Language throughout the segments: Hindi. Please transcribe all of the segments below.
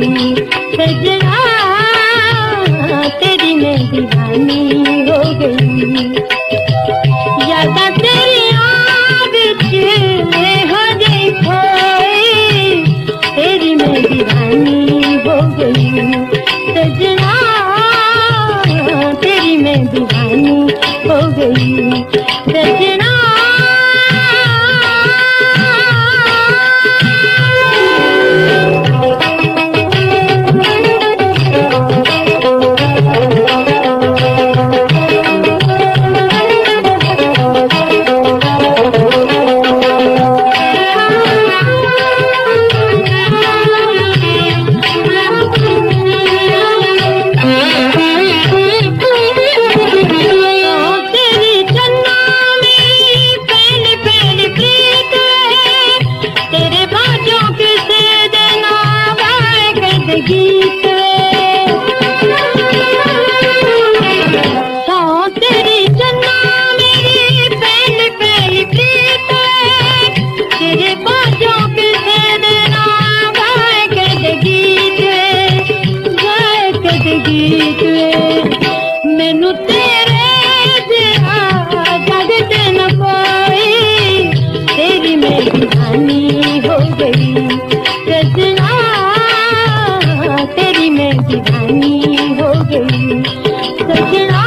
गई सजना, तेरी मैं दीवानी हो गई। यादा तेरी आग में हो गई खोई, तेरी मैं दीवानी हो गई सजना, तेरी मैं दीवानी हो गई सजना। गीत तेरी चन्ना मेरी पहली पहली प्रीत, तेरे बाजों के देना गाय के गीत, गाय के गीत। मैनू तेरे जगत न कोई, तेरी मैं दीवानी हो गई सजना, तेरी मैं दीवानी हो गई सजना।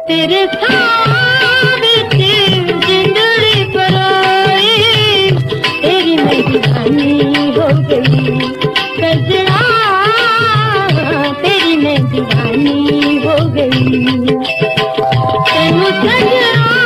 तेरे साथ जिंदड़ी पराई, तेरी मैं दीवानी हो गई सजना, तेरी मैं दीवानी हो गई तेनू सजना।